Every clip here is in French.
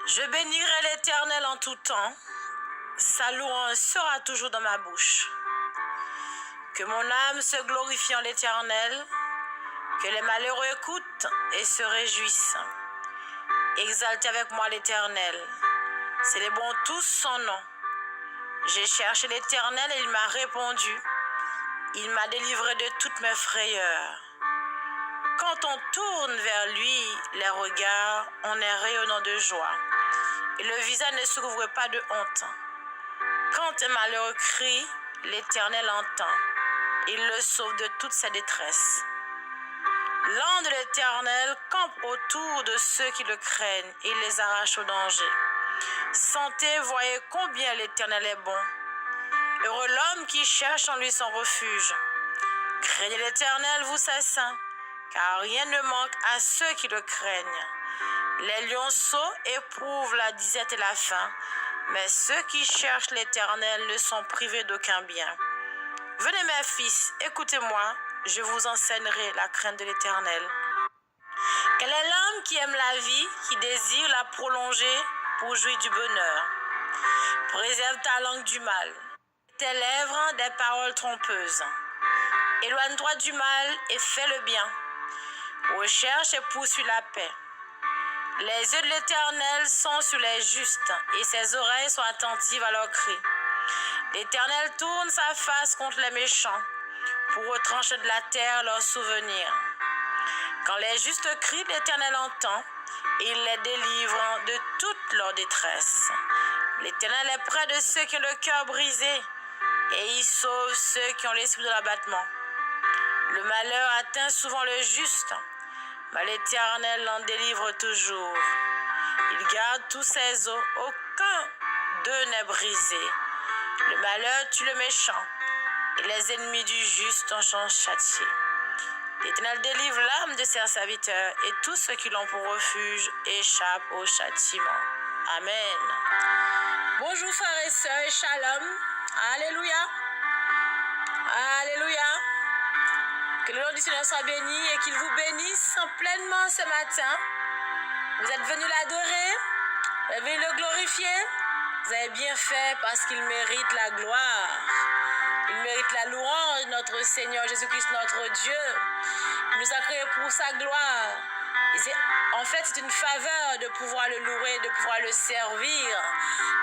Je bénirai l'Éternel en tout temps. Sa louange sera toujours dans ma bouche. Que mon âme se glorifie en l'Éternel, que les malheureux écoutent et se réjouissent. Exaltez avec moi l'Éternel. Célébrons tous son nom. J'ai cherché l'Éternel et il m'a répondu. Il m'a délivré de toutes mes frayeurs. Quand on tourne vers lui les regards, on est rayonnant de joie. Et le visage ne se couvre pas de honte. Quand un malheureux crie, l'Éternel entend. Il le sauve de toute sa détresse. L'ange de l'Éternel campe autour de ceux qui le craignent et il les arrache au danger. Sentez, voyez combien l'Éternel est bon. Heureux l'homme qui cherche en lui son refuge. Craignez l'Éternel, vous ses saints, car rien ne manque à ceux qui le craignent. Les lionceaux éprouvent la disette et la faim, mais ceux qui cherchent l'Éternel ne sont privés d'aucun bien. Venez mes fils, écoutez-moi, je vous enseignerai la crainte de l'Éternel. Quel est l'homme qui aime la vie, qui désire la prolonger pour jouir du bonheur? Préserve ta langue du mal, tes lèvres des paroles trompeuses. Éloigne-toi du mal et fais le bien. Recherche et poursuis la paix. Les yeux de l'Éternel sont sur les justes et ses oreilles sont attentives à leurs cris. L'Éternel tourne sa face contre les méchants pour retrancher de la terre leurs souvenirs. Quand les justes crient, l'Éternel entend et il les délivre de toute leur détresse. L'Éternel est près de ceux qui ont le cœur brisé et il sauve ceux qui ont l'esprit de l'abattement. Le malheur atteint souvent le juste, mais l'Éternel l'en délivre toujours. Il garde tous ses os, aucun d'eux n'est brisé. Le malheur tue le méchant, et les ennemis du juste en sont châtiés. L'Éternel délivre l'âme de ses serviteurs, et tous ceux qui l'ont pour refuge échappent au châtiment. Amen. Bonjour frères et sœurs, et shalom. Alléluia. Alléluia. Que le nom du Seigneur soit béni et qu'il vous bénisse pleinement ce matin. Vous êtes venus l'adorer, vous êtes venus le glorifier. Vous avez bien fait parce qu'il mérite la gloire. Il mérite la louange de notre Seigneur Jésus-Christ, notre Dieu. Il nous a créés pour sa gloire. En fait, c'est une faveur de pouvoir le louer, de pouvoir le servir,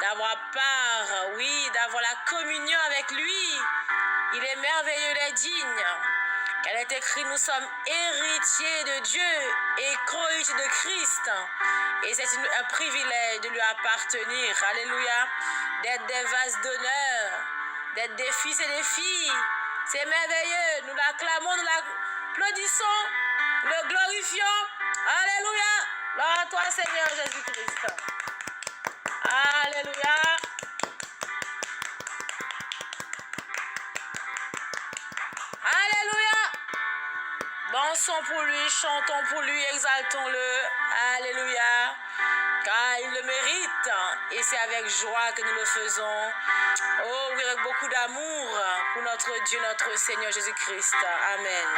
d'avoir part, oui, d'avoir la communion avec lui. Il est merveilleux, il est digne. Car il est écrit, nous sommes héritiers de Dieu et co-héritiers de Christ. Et c'est un privilège de lui appartenir. Alléluia. D'être des vases d'honneur, d'être des fils et des filles. C'est merveilleux. Nous l'acclamons, nous l'applaudissons, nous le glorifions. Alléluia. Gloire à toi, Seigneur Jésus-Christ. Alléluia. Alléluia. Dansons pour lui, chantons pour lui, exaltons-le. Alléluia. Car il le mérite et c'est avec joie que nous le faisons. Oh oui, avec beaucoup d'amour pour notre Dieu, notre Seigneur Jésus-Christ. Amen.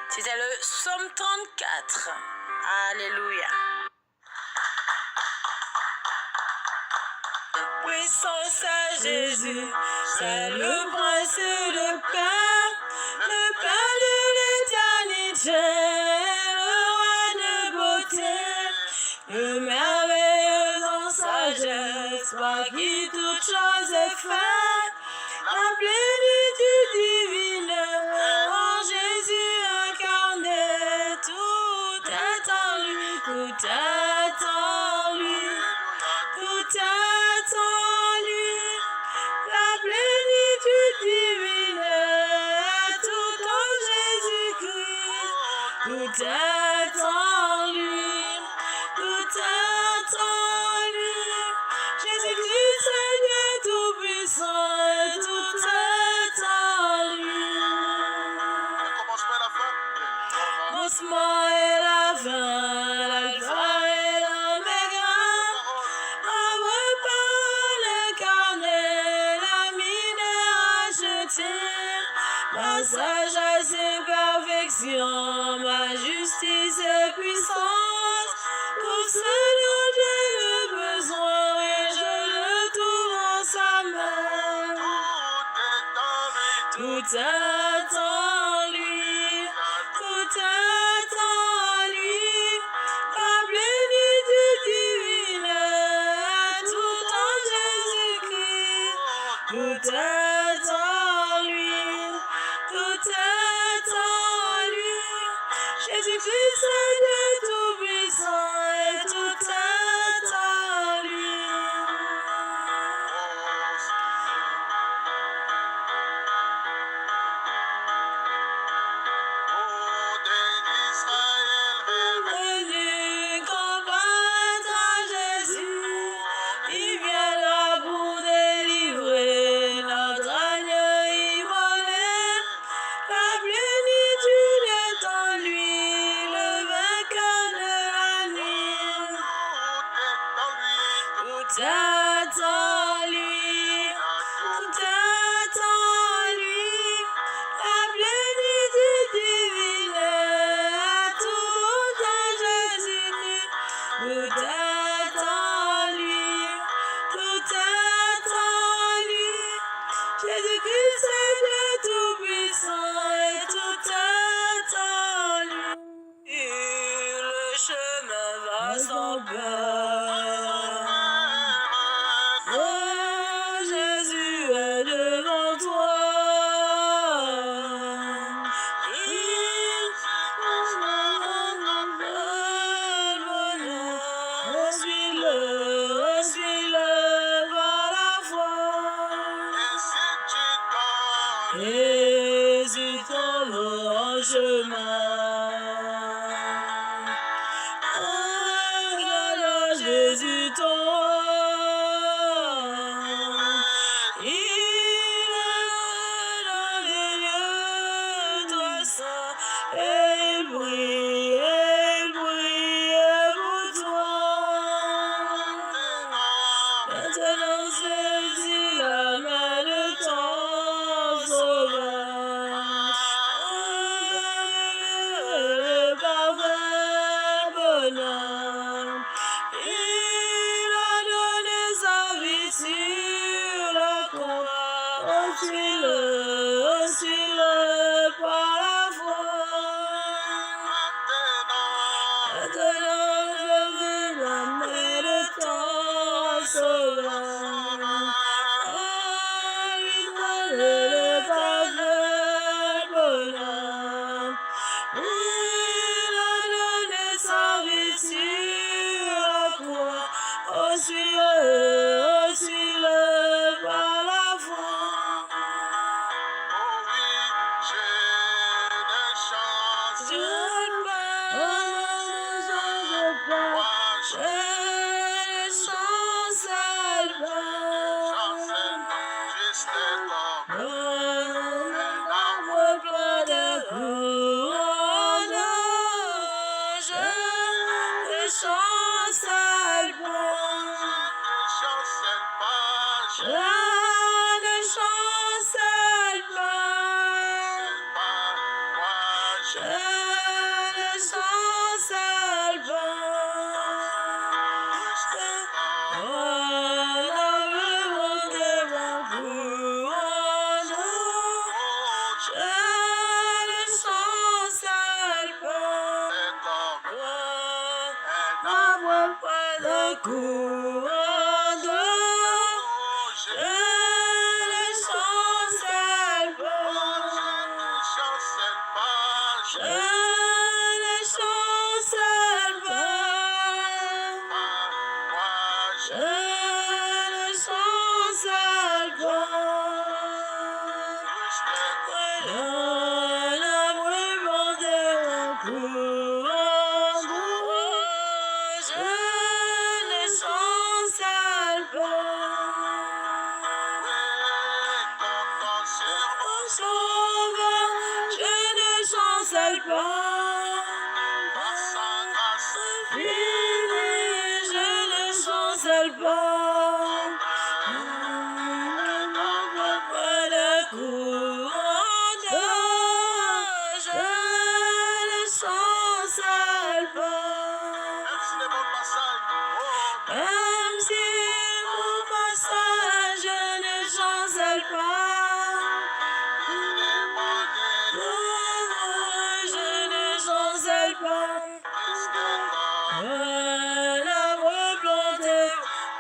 C'était le psaume 34. Alléluia. Puissance à Jésus, c'est le prince de paix, le Père de l'éternité, le roi de beauté, le merveilleux dans sagesse, par qui toute chose est faite, la plénitude divine, en Jésus incarné, tout est en lui, tout est en lui, tout est en lui, la plénitude divine, tout en Jésus-Christ, tout est en lui, tout est en lui, Jésus-Christ Seigneur tout-puissant, tout est en lui. Commencement et la fin, l'alpha et l'oméga, arbre par l'incarné, la mine achetée, ma sagesse et perfection, ma justice et puissance, tout ce dont j'ai tout est en lui, tout est en lui, la plénitude divine est tout en Jésus-Christ, tout est en lui, tout est en lui, Jésus-Christ est Dieu tout-puissant et tout est en lui. Venu combattre à Jésus, il viendra pour délivrer notre agneau immolé. La plénitude est en lui, le vainqueur de la nuit. Tout est en lui, tout est en lui, la plénitude divine est tout en Jésus-Christ. Tout est en lui, tout est en lui, Jésus-Christ est Dieu tout-puissant et tout est en lui. Et le chemin va sans peur. Oh, Jésus est devant toi. Il suis-le par la foi. Et si ton en chemin, regarde Jésus ton il est dans les lieux toi saint, et il brille pour toi. Maintenant saisis la main de ton sauveur, le parfait bonheur. Il a donné sa vie sur la croix, suis-le par la foi. Maintenant saisis la main de ton sauveur, le parfait bonheur. Il a donné sa vie sur la croix, suis-le par la foi. Je ne change pas, je ne chancelle pas. N'envoie pas de couronne, je ne chancelle pas. Je ne chancelle pas. Je ne chancelle pas. La remonte de ma couronne, je ne chancelle pas. N'envoie pas de couronne, je ne chancelle pas. Je ne chancelle pas. Je ne chancelle pas. La brûle de mon couronne, je ne chancelle pas. Mon sauveur, je ne chancelle pas. Fini, je ne chancelle pas. Pas de couronne, je ne chancelle pas. Même si mon passage, je ne chancelle pas.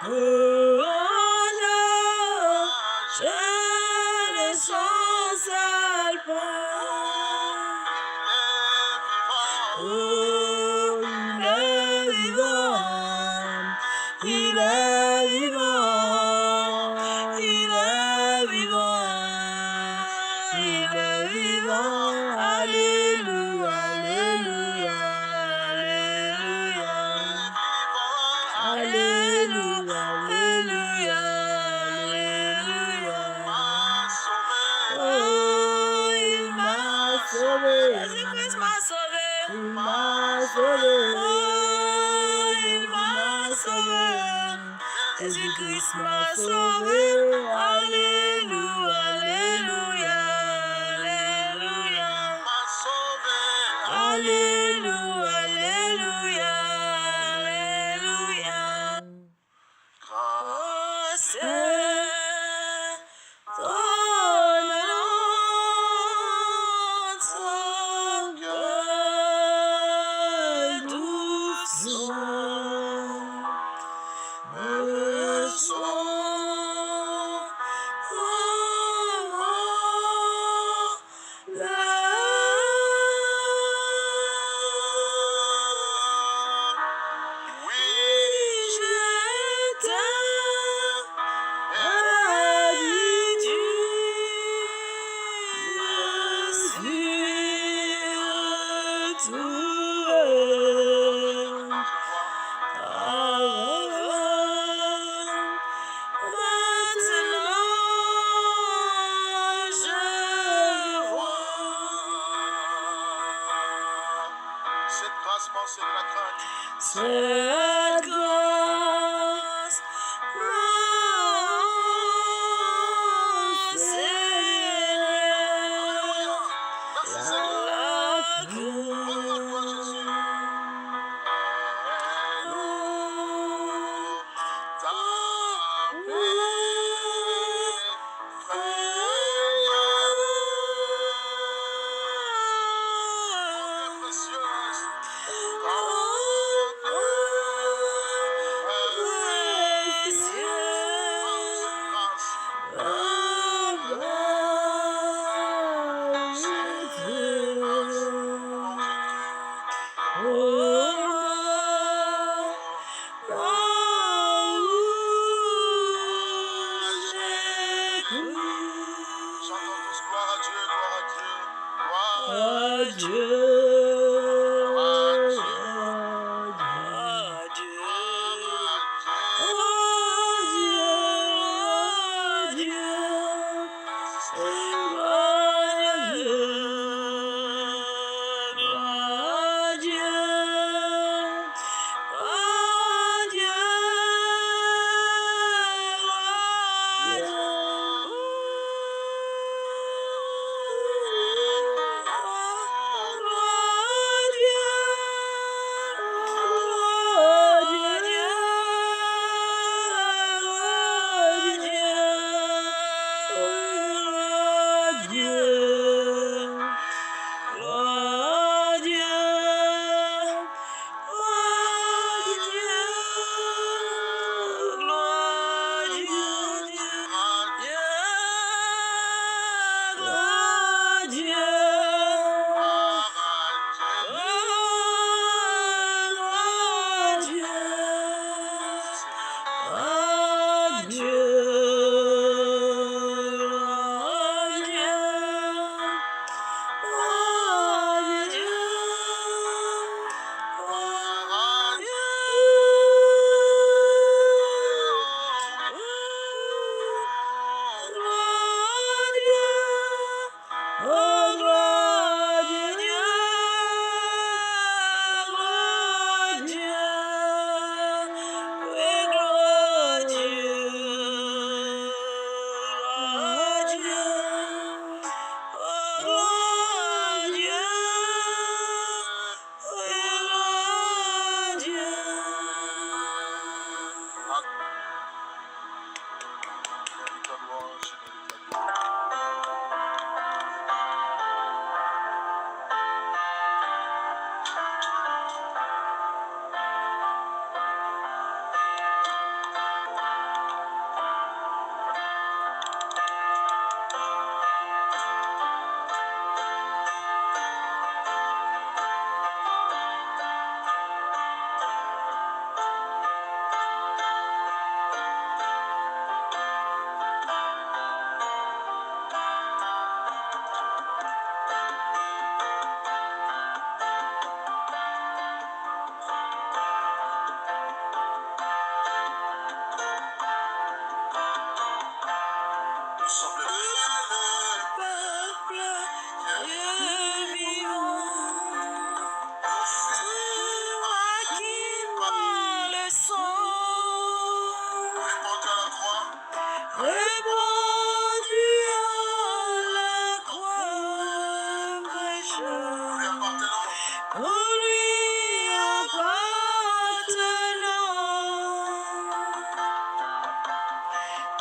Oh, je le sens alpin. Oh, il est vivant, il est vivant, il est vivant, il est vivant. Alléluia, alléluia, alléluia, alléluia, alléluia, alléluia. Oh, il m'a sauvé, Jésus-Christ m'a sauvé, il m'a sauvé, oh, il m'a sauvé, Jésus-Christ m'a sauvé. Alléluia, alléluia, alléluia, alléluia, alléluia, alléluia. Oh, c'est ton nom, ton cœur doucement me sent.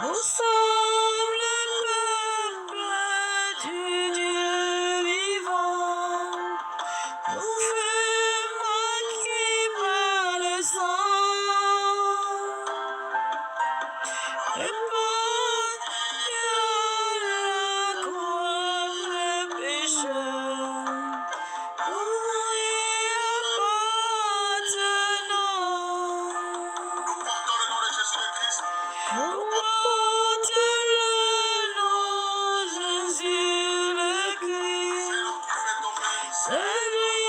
Nous sommes le peuple du Dieu vivant. Nous fûmes marqués par le sang. Répandu à la croix le péché. Nous y appartenons. Nous portons le nom de Jésus le Christ. C'est lui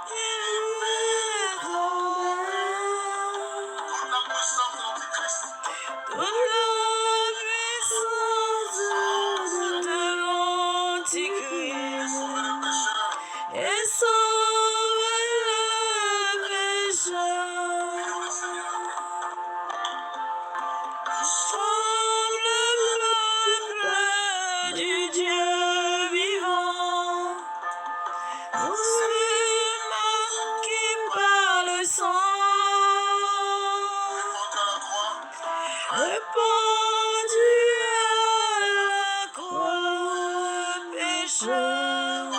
qui nous est tombé. Toute la puissance de l'Antichrist et sauve le pécheur. Sommes le peuple du Dieu vivant. Nous sommes marqués par le sang. Répandu à la croix pécheur.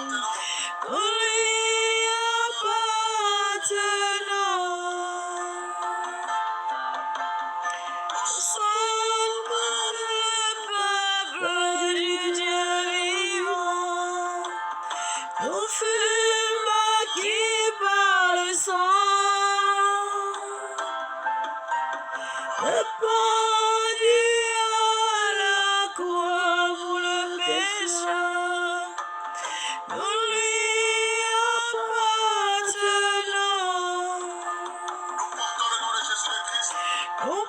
Nous lui appartenons. Nous sommes le peuple du Dieu vivant. Nous fûmes marqués par le sang. Répandu à la croix pour le pécheur. Nous lui appartenons. Nous